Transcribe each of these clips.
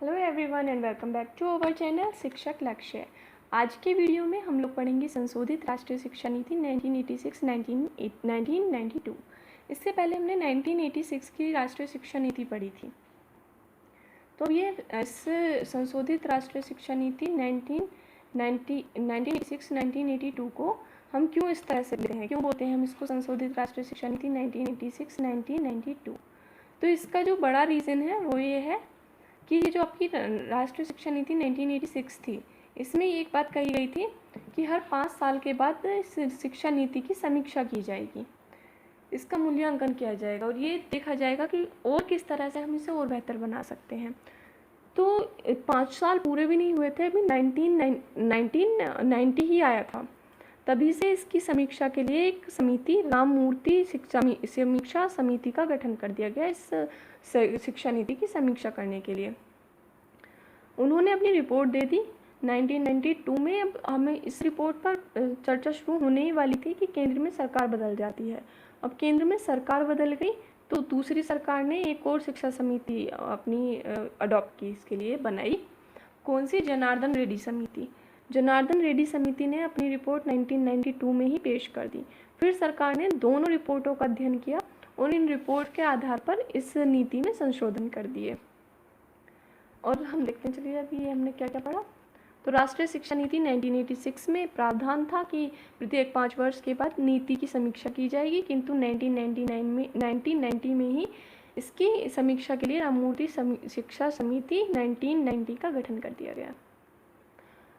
Hello everyone and welcome back to our channel Shikshak Lakshya. आज के video में हम लोग पढ़ेंगे संशोधित राष्ट्रीय शिक्षा नीति 1986-1992। इससे पहले हमने 1986 की राष्ट्रीय शिक्षा नीति पढ़ी थी। तो ये इस संशोधित राष्ट्रीय शिक्षा नीति 1986-1982 को हम क्यों इस तरह से लेते हैं, क्यों बोलते हैं हम इसको संशोधित राष्ट्रीय शिक्षा नीति 1986-1992। तो इसका जो बड़ा रीज़न है वो ये है कि ये जो आपकी राष्ट्रीय शिक्षा नीति 1986 थी, इसमें एक बात कही गई थी कि हर 5 साल के बाद इस शिक्षा नीति की समीक्षा की जाएगी, इसका मूल्यांकन किया जाएगा और ये देखा जाएगा कि और किस तरह से हम इसे और बेहतर बना सकते हैं। तो 5 साल पूरे भी नहीं हुए थे, अभी 1990 ही आया था, तभी से इसकी समीक्षा के लिए एक समिति राममूर्ति समीक्षा समिति का गठन कर दिया गया इस शिक्षा नीति की समीक्षा करने के लिए। उन्होंने अपनी रिपोर्ट दे दी 1992 में। अब हमें इस रिपोर्ट पर चर्चा शुरू होने ही वाली थी कि केंद्र में सरकार बदल जाती है। अब केंद्र में सरकार बदल गई तो दूसरी सरकार ने एक और शिक्षा समिति अपनी अडॉप्ट की, इसके लिए बनाई। कौन सी? जनार्दन रेड्डी समिति। जनार्दन रेड्डी समिति ने अपनी रिपोर्ट 1992 में ही पेश कर दी। फिर सरकार ने दोनों रिपोर्टों का अध्ययन किया और इन रिपोर्ट के आधार पर इस नीति में संशोधन कर दिए। और हम देखते हैं, चलिए अभी ये हमने क्या क्या पढ़ा। तो राष्ट्रीय शिक्षा नीति 1986 में प्रावधान था कि प्रत्येक 5 वर्ष के बाद नीति की समीक्षा की जाएगी, किंतु 1990 में ही इसकी समीक्षा के लिए राममूर्ति शिक्षा समिति 1990 का गठन कर दिया गया।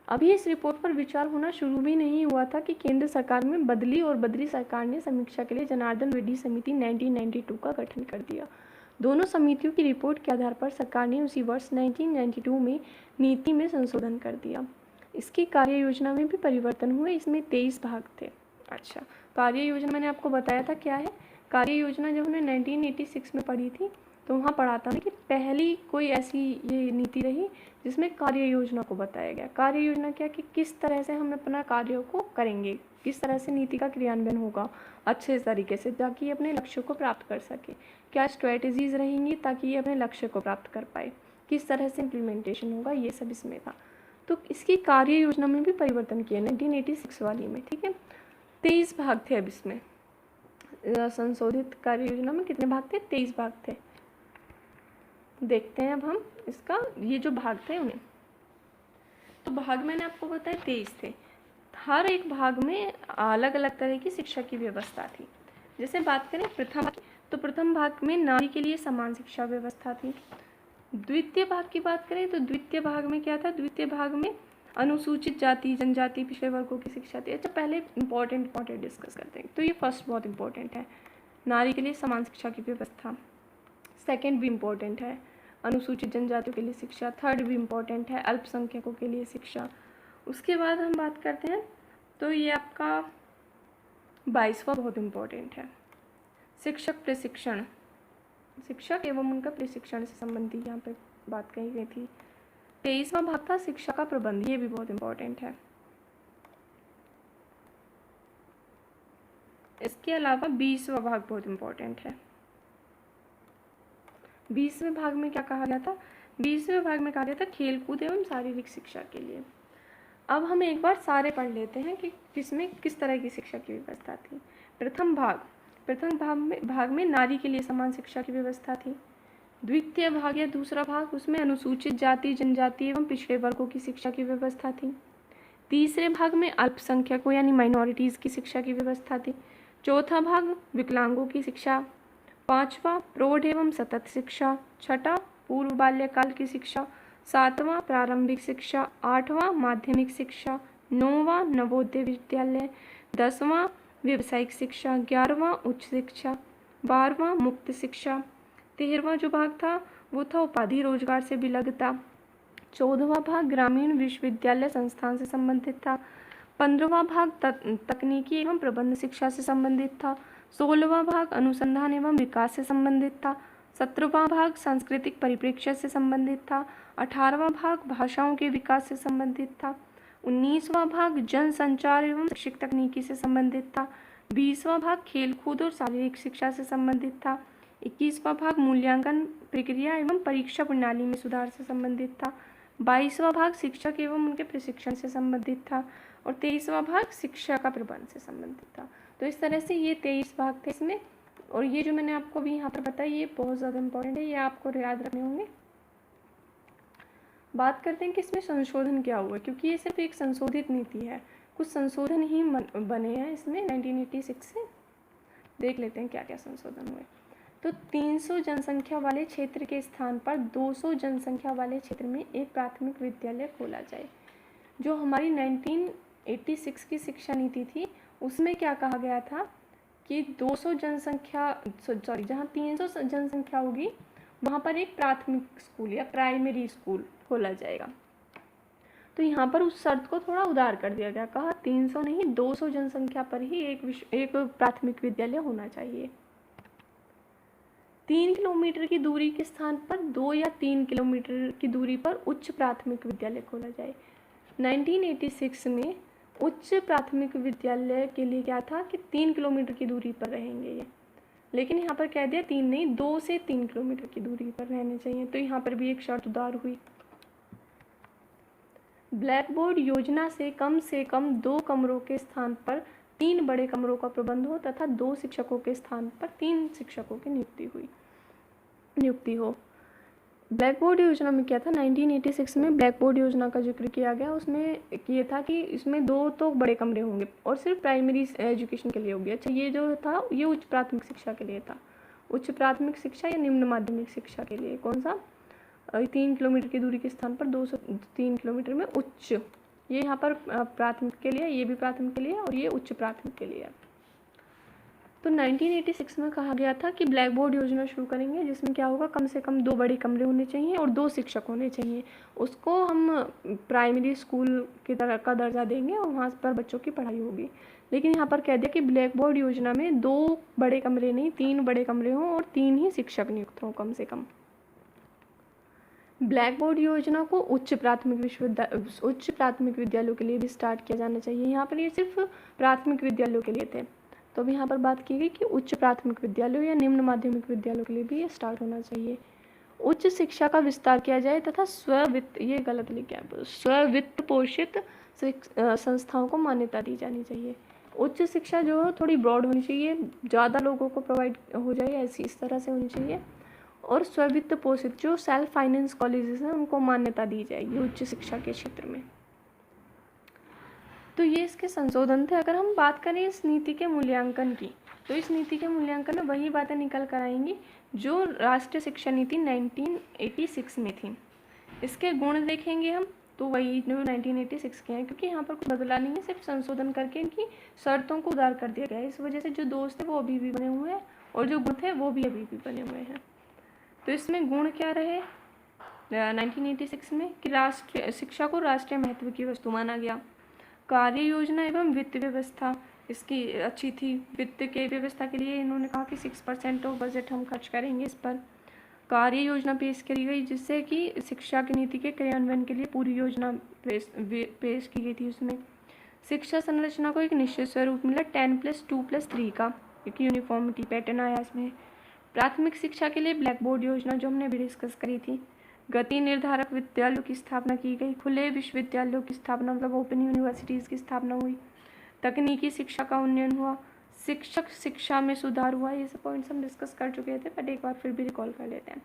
अभी इस रिपोर्ट पर विचार होना शुरू भी नहीं हुआ था कि केंद्र सरकार में बदली और बदली सरकार ने समीक्षा के लिए जनार्दन रेड्डी समिति 1992 का गठन कर दिया। दोनों समितियों की रिपोर्ट के आधार पर सरकार ने उसी वर्ष 1992 में नीति में संशोधन कर दिया। इसकी कार्य योजना में भी परिवर्तन हुए। इसमें 23 भाग थे। अच्छा, कार्य योजना मैंने आपको बताया था क्या है। कार्य योजना जब हमने 1986 में पढ़ी थी तो वहाँ पढ़ा था कि पहली कोई ऐसी ये नीति रही जिसमें कार्य योजना को बताया गया। कार्य योजना क्या कि किस तरह से हम अपना कार्यों को करेंगे, किस तरह से नीति का क्रियान्वयन होगा अच्छे तरीके से, ताकि ये अपने लक्ष्य को प्राप्त कर सके। क्या स्ट्रेटजीज रहेंगी ताकि ये अपने लक्ष्य को प्राप्त कर पाए, किस तरह से इम्प्लीमेंटेशन होगा, ये सब इसमें था। तो इसकी कार्य योजना में भी परिवर्तन किया 1986 वाली में। ठीक है, 23 भाग थे। अब इसमें संशोधित कार्य योजना में कितने भाग थे? 23 भाग थे। देखते हैं अब हम इसका ये जो भाग थे उन्हें। तो भाग मैंने आपको बताया 23 थे। हर एक भाग में अलग अलग तरह की शिक्षा की व्यवस्था थी। जैसे बात करें प्रथम, तो प्रथम भाग में नारी के लिए समान शिक्षा व्यवस्था थी। द्वितीय भाग की बात करें तो द्वितीय भाग में क्या था? द्वितीय भाग में अनुसूचित जाति जनजाति पिछड़े वर्गों की शिक्षा थी। अच्छा, पहले इंपॉर्टेंट डिस्कस करते हैं। तो ये फर्स्ट बहुत इंपॉर्टेंट है, नारी के लिए समान शिक्षा की व्यवस्था। सेकेंड भी इम्पोर्टेंट है, अनुसूचित जनजातियों के लिए शिक्षा। थर्ड भी इम्पोर्टेंट है, अल्पसंख्यकों के लिए शिक्षा। उसके बाद हम बात करते हैं तो ये आपका 22वां बहुत इम्पोर्टेंट है, शिक्षक प्रशिक्षण। शिक्षक एवं उनका प्रशिक्षण से संबंधित यहाँ पे बात कही गई थी। 23वां भाग था शिक्षा का प्रबंध, ये भी बहुत इम्पोर्टेंट है। इसके अलावा 20वां भाग बहुत इम्पोर्टेंट है। 20वें भाग में क्या कहा गया था? 20वें भाग में कहा गया था खेलकूद एवं शारीरिक शिक्षा के लिए। अब हम एक बार सारे पढ़ लेते हैं कि किसमें किस तरह की शिक्षा की व्यवस्था थी। प्रथम भाग में नारी के लिए समान शिक्षा की व्यवस्था थी। द्वितीय भाग या दूसरा भाग, उसमें अनुसूचित जाति जनजाति एवं पिछड़े वर्गों की शिक्षा की व्यवस्था थी। तीसरे भाग में अल्पसंख्यकों यानी माइनॉरिटीज़ की शिक्षा की व्यवस्था थी। चौथा भाग विकलांगों की शिक्षा। पांचवा प्रौढ़ एवं सतत शिक्षा। छठा पूर्व बाल्यकाल की शिक्षा। सातवां प्रारंभिक शिक्षा। आठवां माध्यमिक शिक्षा। नौवां नवोदय विद्यालय। 10वां व्यावसायिक शिक्षा। 11वां उच्च शिक्षा। 12वां मुक्त शिक्षा। 13वां जो भाग था वो था उपाधि रोजगार से विलग्नता। 14वां भाग ग्रामीण विश्वविद्यालय संस्थान से संबंधित था। 15वां भाग तकनीकी एवं प्रबंध शिक्षा से संबंधित था। 16वां भाग अनुसंधान एवं विकास से संबंधित था। 17वां भाग सांस्कृतिक परिप्रेक्ष्य से संबंधित था। 18वां भाग भाषाओं के विकास से संबंधित था। 19वां भाग जन संचार एवं शैक्षिक तकनीकी से संबंधित था। 20वां भाग खेलकूद और शारीरिक शिक्षा से संबंधित था। 21वां भाग मूल्यांकन प्रक्रिया एवं परीक्षा प्रणाली में सुधार से संबंधित था। 22वां भाग शिक्षक एवं उनके प्रशिक्षण से संबंधित था। और 23वां भाग शिक्षा का प्रबंध से संबंधित था। तो इस तरह से ये 23 भाग थे इसमें। और ये जो मैंने आपको अभी यहाँ पर बताया ये बहुत ज़्यादा इंपॉर्टेंट है, ये आपको याद रखने होंगे। बात करते हैं कि इसमें संशोधन क्या हुआ, क्योंकि ये सिर्फ एक संशोधित नीति है, कुछ संशोधन ही बने हैं इसमें 1986 से। देख लेते हैं क्या क्या संशोधन हुए। तो 300 जनसंख्या वाले क्षेत्र के स्थान पर 200 जनसंख्या वाले क्षेत्र में एक प्राथमिक विद्यालय खोला जाए। जो हमारी 1986 की शिक्षा नीति थी उसमें क्या कहा गया था कि 200 जनसंख्या जहाँ 300 जनसंख्या होगी वहाँ पर एक प्राथमिक स्कूल या प्राइमरी स्कूल खोला जाएगा। तो यहाँ पर उस शर्त को थोड़ा उदार कर दिया गया, कहा 300 नहीं 200 जनसंख्या पर ही एक प्राथमिक विद्यालय होना चाहिए। 3 किलोमीटर की दूरी के स्थान पर 2 या 3 किलोमीटर की दूरी पर उच्च प्राथमिक विद्यालय खोला जाए। 1986 में उच्च प्राथमिक विद्यालय के लिए क्या था कि 3 किलोमीटर की दूरी पर रहेंगे ये, लेकिन यहाँ पर कह दिया 3 नहीं 2 से 3 किलोमीटर की दूरी पर रहने चाहिए। तो यहाँ पर भी एक शर्त उदार हुई। ब्लैक बोर्ड योजना से कम 2 कमरों के स्थान पर 3 बड़े कमरों का प्रबंध हो तथा 2 शिक्षकों के स्थान पर 3 शिक्षकों की नियुक्ति हो। ब्लैक बोर्ड योजना में क्या था, 1986 में ब्लैक बोर्ड योजना का जिक्र किया गया। उसमें ये था कि इसमें 2 तो बड़े कमरे होंगे और सिर्फ प्राइमरी एजुकेशन के लिए होगी। अच्छा, ये जो था ये उच्च प्राथमिक शिक्षा के लिए था। उच्च प्राथमिक शिक्षा या निम्न माध्यमिक शिक्षा के लिए कौन सा, 3 किलोमीटर की दूरी के स्थान पर 203 किलोमीटर में उच्च, ये यहाँ पर प्राथमिक के लिए, ये भी प्राथमिक के लिए और ये उच्च प्राथमिक के लिए। तो 1986 में कहा गया था कि ब्लैक बोर्ड योजना शुरू करेंगे जिसमें क्या होगा, कम से कम 2 बड़े कमरे होने चाहिए और 2 शिक्षक होने चाहिए। उसको हम प्राइमरी स्कूल की तरह का दर्जा देंगे और वहाँ पर बच्चों की पढ़ाई होगी। लेकिन यहाँ पर कह दिया कि ब्लैक बोर्ड योजना में 2 बड़े कमरे नहीं 3 बड़े कमरे हों और 3 ही शिक्षक नियुक्त हों कम से कम। ब्लैक बोर्ड योजना को उच्च प्राथमिक विद्यालयों के लिए भी स्टार्ट किया जाना चाहिए। यहाँ पर ये सिर्फ प्राथमिक विद्यालयों के लिए थे, तो अभी यहाँ पर बात की गई कि उच्च प्राथमिक विद्यालयों या निम्न माध्यमिक विद्यालयों के लिए भी ये स्टार्ट होना चाहिए। उच्च शिक्षा का विस्तार किया जाए तथा स्व-वित्त पोषित संस्थाओं को मान्यता दी जानी चाहिए। उच्च शिक्षा जो है थोड़ी ब्रॉड होनी चाहिए, ज़्यादा लोगों को प्रोवाइड हो जाए ऐसी इस तरह से होनी चाहिए। और स्ववित्त पोषित जो सेल्फ फाइनेंस कॉलेजेस हैं उनको मान्यता दी जाएगी उच्च शिक्षा के क्षेत्र में। तो ये इसके संशोधन थे। अगर हम बात करें इस नीति के मूल्यांकन की, तो इस नीति के मूल्यांकन में वही बातें निकल कर आएंगी जो राष्ट्रीय शिक्षा नीति 1986 में थी। इसके गुण देखेंगे हम तो वही जो 1986 के हैं, क्योंकि यहाँ पर कुछ बदला नहीं है, सिर्फ संशोधन करके इनकी शर्तों को उदार कर दिया गया है। इस वजह से जो दोष थे वो अभी भी बने हुए हैं और जो गुण थे वो भी अभी भी बने हुए हैं। तो इसमें गुण क्या रहे 1986 में कि राष्ट्रीय शिक्षा को राष्ट्रीय महत्व की वस्तु माना गया। कार्य योजना एवं वित्त व्यवस्था इसकी अच्छी थी। वित्त के व्यवस्था के लिए इन्होंने कहा कि 6% ऑफ बजट हम खर्च करेंगे इस पर। कार्य योजना पेश करी गई जिससे कि शिक्षा की नीति के क्रियान्वयन के लिए पूरी योजना पेश की गई थी। उसमें शिक्षा संरचना को एक निश्चित स्वरूप मिला 10+2+3 का, एक यूनिफॉर्मिटी पैटर्न आया इसमें। प्राथमिक शिक्षा के लिए ब्लैक बोर्ड योजना जो हमने भी डिस्कस करी थी। गति निर्धारक विद्यालयों की स्थापना की गई। खुले विश्वविद्यालयों की स्थापना मतलब ओपन यूनिवर्सिटीज़ की स्थापना हुई। तकनीकी शिक्षा का उन्नयन हुआ। शिक्षक शिक्षा में सुधार हुआ। ये सब पॉइंट्स हम डिस्कस कर चुके थे बट एक बार फिर भी रिकॉल कर लेते हैं।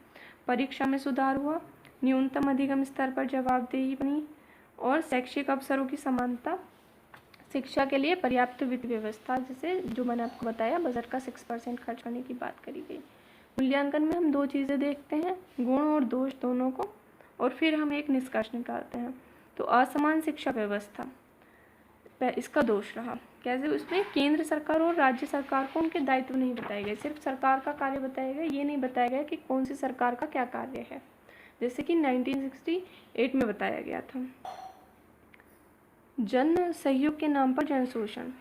परीक्षा में सुधार हुआ। न्यूनतम अधिगम स्तर पर जवाबदेही बनी और शैक्षिक अवसरों की समानता। शिक्षा के लिए पर्याप्त वित्त व्यवस्था, जैसे जो मैंने आपको बताया बजट का 6% खर्च करने की बात करी गई। मूल्यांकन में हम 2 चीज़ें देखते हैं, गुण और दोष दोनों को, और फिर हम एक निष्कर्ष निकालते हैं। तो असमान शिक्षा व्यवस्था इसका दोष रहा। कैसे, उसमें केंद्र सरकार और राज्य सरकार को उनके दायित्व नहीं बताए गए, सिर्फ सरकार का कार्य बताया गया, ये नहीं बताया गया कि कौन सी सरकार का क्या कार्य है, जैसे कि 1968 में बताया गया था। जन सहयोग के नाम पर जन शोषण।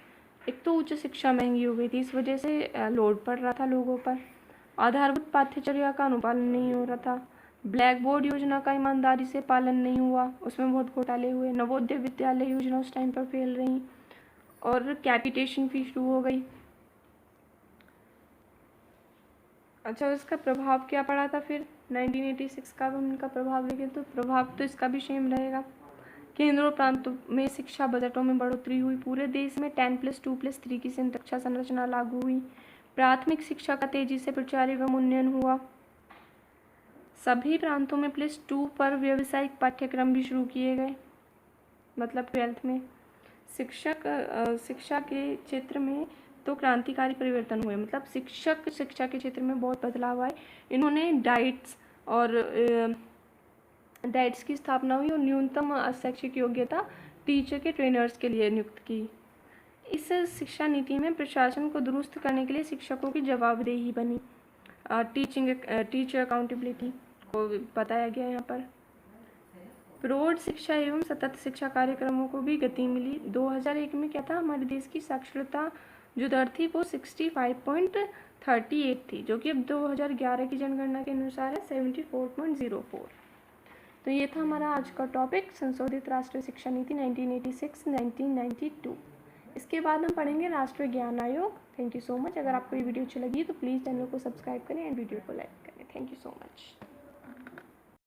एक तो उच्च शिक्षा महंगी हो गई थी, इस वजह से लोड पड़ रहा था लोगों पर। आधारभूत पाठ्यचर्या का अनुपालन नहीं हो रहा था। ब्लैक बोर्ड योजना का ईमानदारी से पालन नहीं हुआ, उसमें बहुत घोटाले हुए। नवोदय विद्यालय योजना उस टाइम पर फेल रही और कैपिटेशन फी शुरू हो गई। अच्छा, इसका प्रभाव क्या पड़ा था फिर 1986 का हम इनका प्रभाव देखें तो प्रभाव तो इसका भी सेम रहेगा। केंद्र और प्रांतों में शिक्षा बजटों में बढ़ोतरी हुई। पूरे देश में 10+2+3 की संरक्षा संरचना लागू हुई। प्राथमिक शिक्षा का तेजी से प्रचार एवं उन्नयन हुआ। सभी प्रांतों में +2 पर व्यावसायिक पाठ्यक्रम भी शुरू किए गए, मतलब 12th में। शिक्षा के क्षेत्र में तो क्रांतिकारी परिवर्तन हुए, मतलब शिक्षा के क्षेत्र में बहुत बदलाव आए। इन्होंने डाइट्स की स्थापना हुई और न्यूनतम शैक्षिक योग्यता टीचर के ट्रेनर्स के लिए नियुक्त की। इस शिक्षा नीति में प्रशासन को दुरुस्त करने के लिए शिक्षकों की जवाबदेही बनी। टीचर अकाउंटेबिलिटी को बताया गया यहाँ पर। प्रौढ़ शिक्षा एवं सतत शिक्षा कार्यक्रमों को भी गति मिली। 2001 में क्या था, हमारे देश की साक्षरता जो दर थी वो 65.38 थी, जो कि अब 2011 की जनगणना के अनुसार है 74.04। तो ये था हमारा आज का टॉपिक, संशोधित राष्ट्रीय शिक्षा नीति 1986-1992। इसके बाद हम पढ़ेंगे राष्ट्रीय ज्ञान आयोग। Thank you so much. अगर आपको ये वीडियो अच्छी लगी तो प्लीज़ चैनल को सब्सक्राइब करें एंड वीडियो को लाइक करें। Thank you so much.